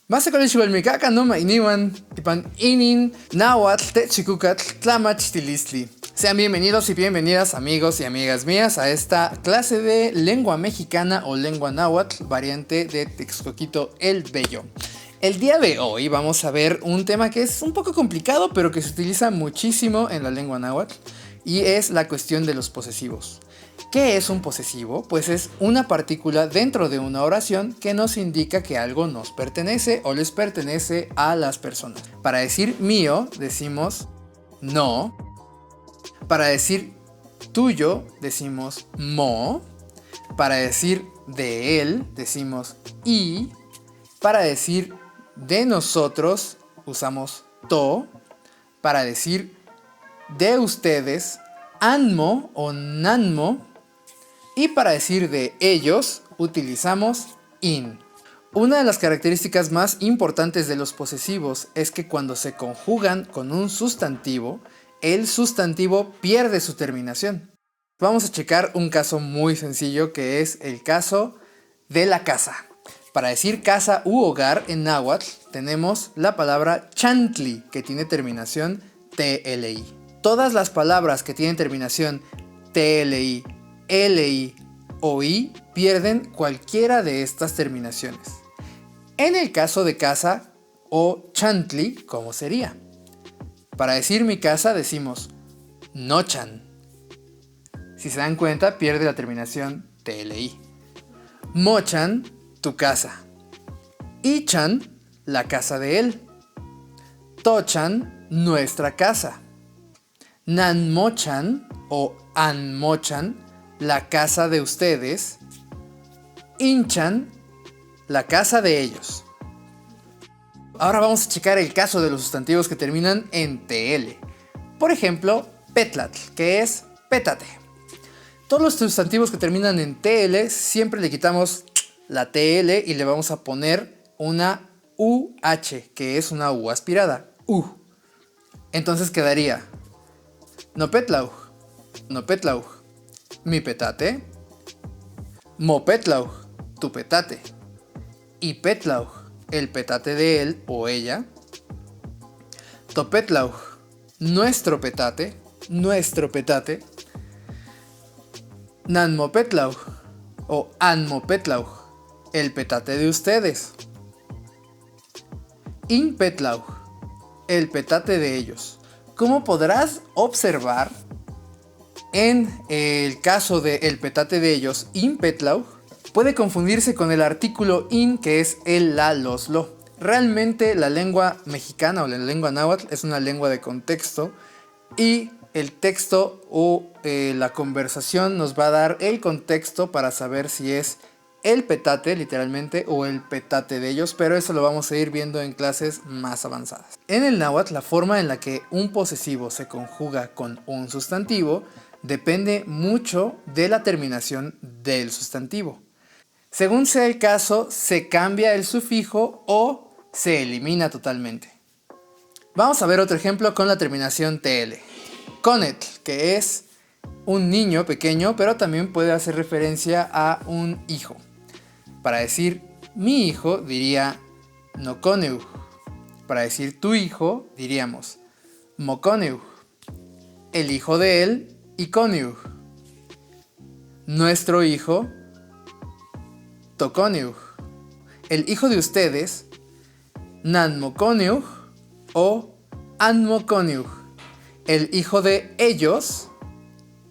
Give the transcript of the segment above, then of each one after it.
Masekolishwalmikaka no mainiwan, tipan inin, náhuatl, techikucatl, tlamachtilistli. Sean bienvenidos y bienvenidas amigos y amigas mías a esta clase de lengua mexicana o lengua náhuatl, variante de Texcoquito el Bello. El día de hoy vamos a ver un tema que es un poco complicado, pero que se utiliza muchísimo en la lengua náhuatl, y es la cuestión de los posesivos. ¿Qué es un posesivo? Pues es una partícula dentro de una oración que nos indica que algo nos pertenece o les pertenece a las personas. Para decir mío decimos no. Para decir tuyo decimos mo. Para decir de él decimos y. Para decir de nosotros usamos to. Para decir de ustedes anmo o nanmo. Y para decir de ellos utilizamos in. Una de las características más importantes de los posesivos es que cuando se conjugan con un sustantivo, el sustantivo pierde su terminación. Vamos a checar un caso muy sencillo que es el caso de la casa. Para decir casa u hogar en náhuatl tenemos la palabra chantli, que tiene terminación TLI. Todas las palabras que tienen terminación TLI, LI o I pierden cualquiera de estas terminaciones. En el caso de casa o chantli, ¿cómo sería? Para decir mi casa decimos nochan. Si se dan cuenta, pierde la terminación TLI. Mochan, tu casa. Ichan, la casa de él. Tochan, nuestra casa. Nanmochan o anmochan, la casa de ustedes. Inchan, la casa de ellos. Ahora vamos a checar el caso de los sustantivos que terminan en TL. Por ejemplo, petlatl, que es pétate. Todos los sustantivos que terminan en TL siempre le quitamos la TL y le vamos a poner una UH, que es una U aspirada. U. Entonces quedaría nopetlau, nopetlau, mi petate. Mopetlau, tu petate. Y petlau, el petate de él o ella. Topetlau, nuestro petate, nuestro petate. Nanmopetlau o anmopetlau, el petate de ustedes. Inpetlau, el petate de ellos. Como podrás observar, en el caso de el petate de ellos, inpetlau, puede confundirse con el artículo in, que es el, la, los, lo. Realmente la lengua mexicana o la lengua náhuatl es una lengua de contexto y el texto o la conversación nos va a dar el contexto para saber si es el petate literalmente o el petate de ellos, pero eso lo vamos a ir viendo en clases más avanzadas. En el náhuatl, la forma en la que un posesivo se conjuga con un sustantivo depende mucho de la terminación del sustantivo. Según sea el caso, se cambia el sufijo o se elimina totalmente. Vamos a ver otro ejemplo con la terminación TL. Conetl, que es un niño pequeño, pero también puede hacer referencia a un hijo. Para decir mi hijo diría noconeu. Para decir tu hijo diríamos moconeu. El hijo de él, iconeu. Nuestro hijo, toconeu. El hijo de ustedes, nanmoconeu o anmoconeu. El hijo de ellos,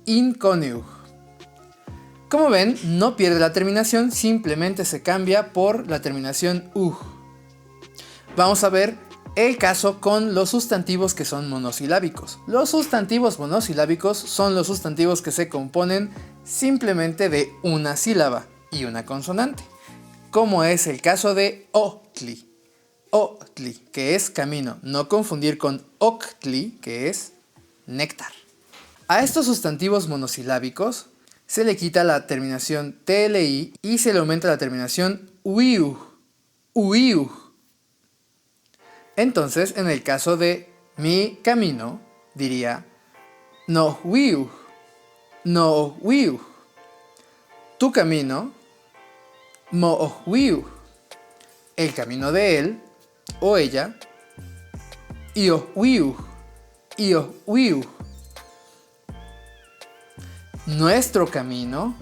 inconeu. Como ven, no pierde la terminación, simplemente se cambia por la terminación u. Vamos a ver el caso con los sustantivos que son monosilábicos. Los sustantivos monosilábicos son los sustantivos que se componen simplemente de una sílaba y una consonante, como es el caso de otli. Otli, que es camino, no confundir con octli, que es néctar. A estos sustantivos monosilábicos se le quita la terminación TLI y se le aumenta la terminación uiu, uiu. Entonces, en el caso de mi camino, diría no uiu, no uiu. Tu camino, mo uiu. El camino de él, o ella. Io wiu, io wiu. Nuestro camino,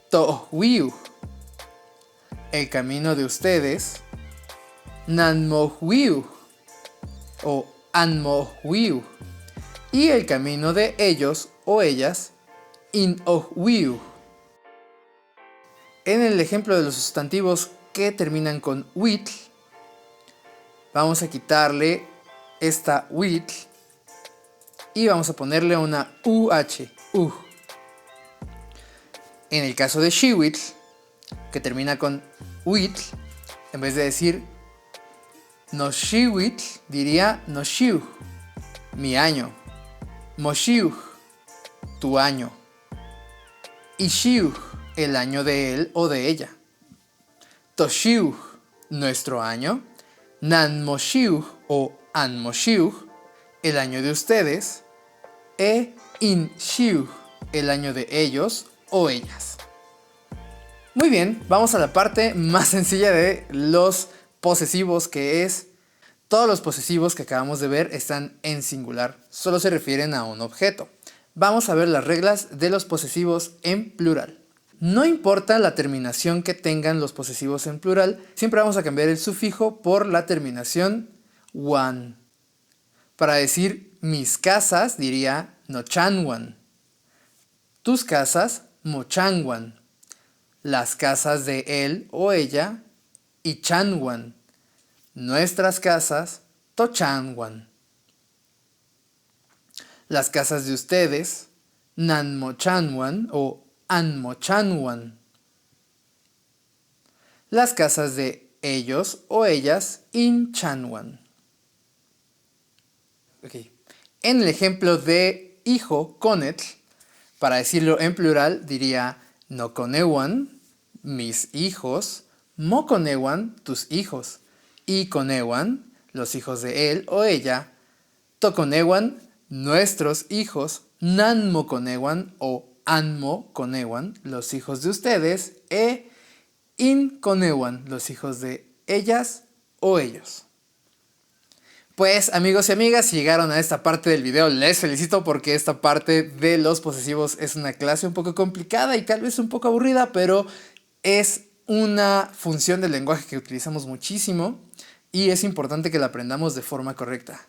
to wiu. El camino de ustedes, nan mo wiu o an mo wiu. Y el camino de ellos o ellas, in o wiu. En el ejemplo de los sustantivos que terminan con witl, vamos a quitarle esta witl y vamos a ponerle una uh. En el caso de shiwitl, que termina con witl, en vez de decir no shiwitl, diría no shiu, mi año. Moshiu, tu año. Ishiu, el año de él o de ella. Toshiu, nuestro año. Nanmoshiu o Anmoshiu, el año de ustedes. E Inshiu, el año de ellos o ellas. Muy bien, vamos a la parte más sencilla de los posesivos, que es todos los posesivos que acabamos de ver están en singular, solo se refieren a un objeto. Vamos a ver las reglas de los posesivos en plural. No importa la terminación que tengan los posesivos en plural, siempre vamos a cambiar el sufijo por la terminación wan. Para decir mis casas diría nochanwan. Tus casas, mochanwan. Las casas de él o ella, ichanwan. Nuestras casas, tochanwan. Las casas de ustedes, nanmochanwan o anmochanwan. Las casas de ellos o ellas, inchanwan. Okay. En el ejemplo de hijo, conetl, para decirlo en plural diría noconewan, mis hijos, moconewan, tus hijos. Y conewan, los hijos de él o ella, toconewan, nuestros hijos, nanmoconewan o anmoconewan, los hijos de ustedes, e inconewan, los hijos de ellas o ellos. Pues amigos y amigas, si llegaron a esta parte del video, les felicito porque esta parte de los posesivos es una clase un poco complicada y tal vez un poco aburrida, pero es una función del lenguaje que utilizamos muchísimo y es importante que la aprendamos de forma correcta.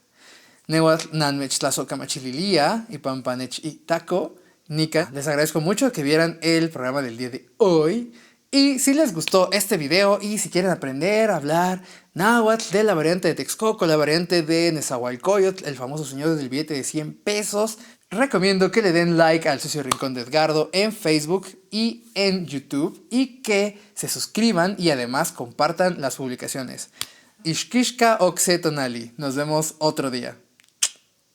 Nehuatl nanmech tlazokamachililia y pampanech y taco nika. Les agradezco mucho que vieran el programa del día de hoy. Y si les gustó este video y si quieren aprender a hablar náhuatl de la variante de Texcoco, la variante de Nezahualcóyotl, el famoso señor del billete de 100 pesos, recomiendo que le den like al Socio Rincón de Edgardo en Facebook y en YouTube y que se suscriban y además compartan las publicaciones. Ishkishka Oxetonali. Nos vemos otro día.